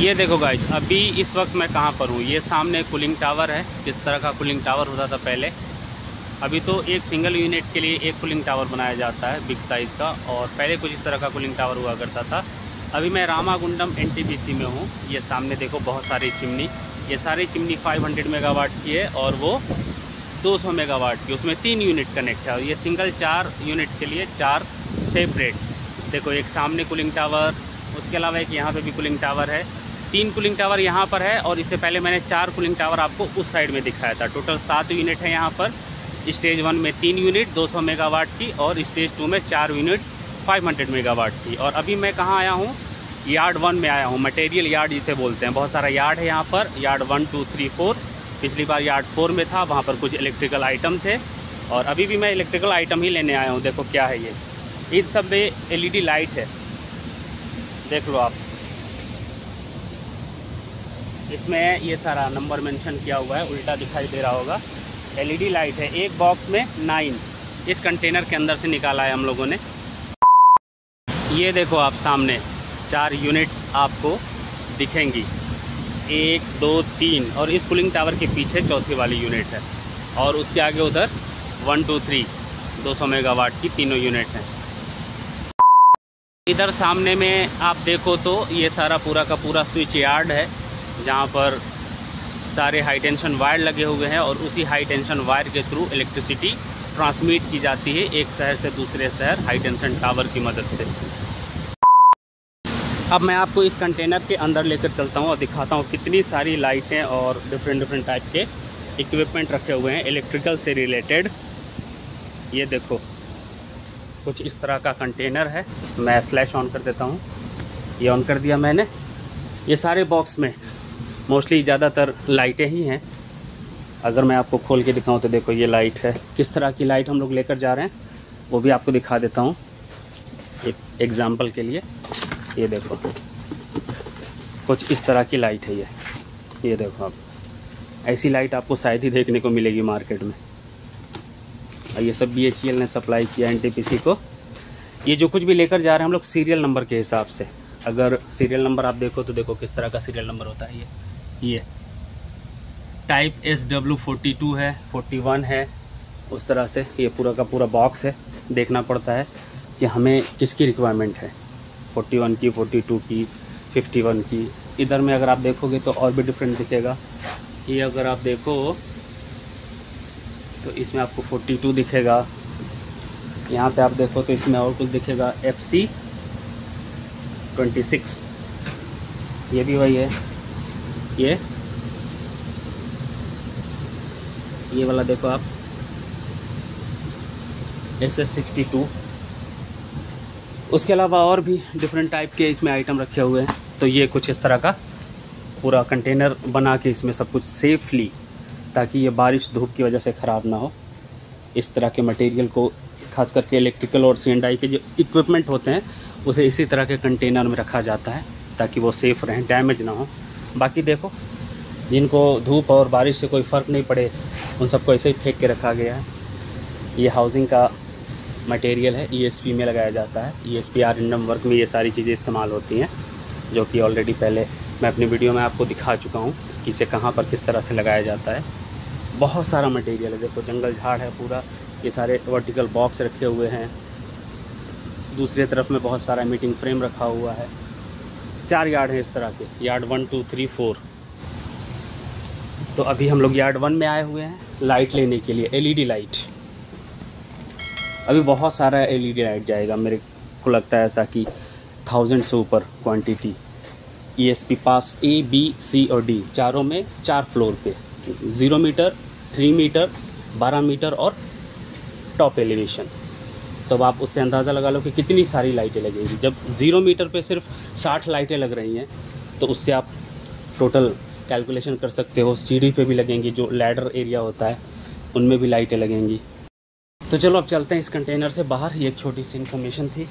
ये देखो गाइस, अभी इस वक्त मैं कहाँ पर हूँ। ये सामने कूलिंग टावर है। किस तरह का कूलिंग टावर होता था पहले, अभी तो एक सिंगल यूनिट के लिए एक कूलिंग टावर बनाया जाता है बिग साइज़ का, और पहले कुछ इस तरह का कूलिंग टावर हुआ करता था। अभी मैं रामागुंडम एनटीपीसी में हूँ। ये सामने देखो बहुत सारी चिमनी, ये सारी चिमनी 500 मेगावाट की है और वो 200 मेगावाट की, उसमें 3 यूनिट कनेक्ट है। और ये सिंगल 4 यूनिट के लिए 4 सेपरेट। देखो एक सामने कूलिंग टावर, उसके अलावा एक यहाँ पे भी कूलिंग टावर है। 3 कूलिंग टावर यहाँ पर है, और इससे पहले मैंने 4 कूलिंग टावर आपको उस साइड में दिखाया था। टोटल 7 यूनिट है यहाँ पर। स्टेज 1 में 3 यूनिट 200 मेगावाट की, और स्टेज 2 में 4 यूनिट 500 मेगावाट की। और अभी मैं कहाँ आया हूँ, यार्ड 1 में आया हूँ। मटेरियल यार्ड जिसे बोलते हैं। बहुत सारा यार्ड है यहाँ पर, यार्ड 1 2 3 4। पिछली बार यार्ड 4 में था, वहाँ पर कुछ इलेक्ट्रिकल आइटम थे, और अभी भी मैं इलेक्ट्रिकल आइटम ही लेने आया हूँ। देखो क्या है ये सब में LED लाइट है, देख लो आप। इसमें ये सारा नंबर मेंशन किया हुआ है, उल्टा दिखाई दे रहा होगा। LED लाइट है, एक बॉक्स में 9 इस कंटेनर के अंदर से निकाला है हम लोगों ने। ये देखो आप सामने 4 यूनिट आपको दिखेंगी, 1 2 3, और इस कूलिंग टावर के पीछे चौथी वाली यूनिट है, और उसके आगे उधर 1 2 3 200 मेगावाट की तीनों यूनिट हैं। इधर सामने में आप देखो तो ये सारा पूरा का पूरा स्विच यार्ड है, जहाँ पर सारे हाई टेंशन वायर लगे हुए हैं, और उसी हाई टेंशन वायर के थ्रू इलेक्ट्रिसिटी ट्रांसमिट की जाती है एक शहर से दूसरे शहर हाई टेंशन टावर की मदद से। अब मैं आपको इस कंटेनर के अंदर लेकर चलता हूँ और दिखाता हूँ कितनी सारी लाइटें और डिफरेंट टाइप के इक्विपमेंट रखे हुए हैं इलेक्ट्रिकल से रिलेटेड। ये देखो कुछ इस तरह का कंटेनर है। मैं फ्लैश ऑन कर देता हूँ। ये ऑन कर दिया मैंने। ये सारे बॉक्स में मोस्टली ज़्यादातर लाइटें ही हैं। अगर मैं आपको खोल के दिखाऊं तो देखो ये लाइट है। किस तरह की लाइट हम लोग लेकर जा रहे हैं वो भी आपको दिखा देता हूं एक एग्जांपल के लिए। ये देखो कुछ इस तरह की लाइट है ये देखो आप। ऐसी लाइट आपको शायद ही देखने को मिलेगी मार्केट में। और ये सब BHEL ने सप्लाई किया NTPC को। ये जो कुछ भी लेकर जा रहे हैं हम लोग सीरियल नंबर के हिसाब से। अगर सीरियल नंबर आप देखो तो देखो किस तरह का सीरियल नंबर होता है। ये टाइप SW42 है, 41 है, उस तरह से ये पूरा का पूरा बॉक्स है। देखना पड़ता है कि हमें किसकी रिक्वायरमेंट है, 41 की, 42 की, 51 की। इधर में अगर आप देखोगे तो और भी डिफरेंट दिखेगा। ये अगर आप देखो तो इसमें आपको 42 दिखेगा। यहाँ पे आप देखो तो इसमें और कुछ दिखेगा, FC 26, ये भी वही है। ये वाला देखो आप, SS62। उसके अलावा और भी डिफरेंट टाइप के इसमें आइटम रखे हुए हैं। तो ये कुछ इस तरह का पूरा कंटेनर बना के इसमें सब कुछ सेफली, ताकि ये बारिश धूप की वजह से ख़राब ना हो, इस तरह के मटेरियल को, खास करके इलेक्ट्रिकल और C&I के जो इक्विपमेंट होते हैं उसे इसी तरह के कंटेनर में रखा जाता है ताकि वो सेफ़ रहें, डैमेज ना हो। बाकी देखो जिनको धूप और बारिश से कोई फ़र्क नहीं पड़े उन सबको ऐसे ही फेंक के रखा गया है। ये हाउसिंग का मटेरियल है, ESP में लगाया जाता है। ESP R&M वर्क में ये सारी चीज़ें इस्तेमाल होती हैं, जो कि ऑलरेडी पहले मैं अपनी वीडियो में आपको दिखा चुका हूँ कि इसे कहाँ पर किस तरह से लगाया जाता है। बहुत सारा मटेरियल है। देखो जंगल झाड़ है पूरा। ये सारे वर्टिकल बॉक्स रखे हुए हैं। दूसरी तरफ में बहुत सारा मीटिंग फ्रेम रखा हुआ है। 4 यार्ड हैं इस तरह के, यार्ड 1 2 3 4। तो अभी हम लोग यार्ड 1 में आए हुए हैं लाइट लेने के लिए, LED लाइट। अभी बहुत सारा LED लाइट जाएगा, मेरे को लगता है ऐसा कि 1000 से ऊपर quantity. ESP pass A B C और D चारों में 4 फ्लोर पे, 0 मीटर, 3 मीटर, 12 मीटर और टॉप एलिवेशन। तो अब आप उससे अंदाज़ा लगा लो कि कितनी सारी लाइटें लगेगी। जब 0 मीटर पे सिर्फ 60 लाइटें लग रही हैं तो उससे आप टोटल कैलकुलेशन कर सकते हो। सीढ़ी पे भी लगेंगी, जो लैडर एरिया होता है उनमें भी लाइटें लगेंगी। तो चलो अब चलते हैं इस कंटेनर से बाहर। ये एक छोटी सी इन्फॉर्मेशन थी।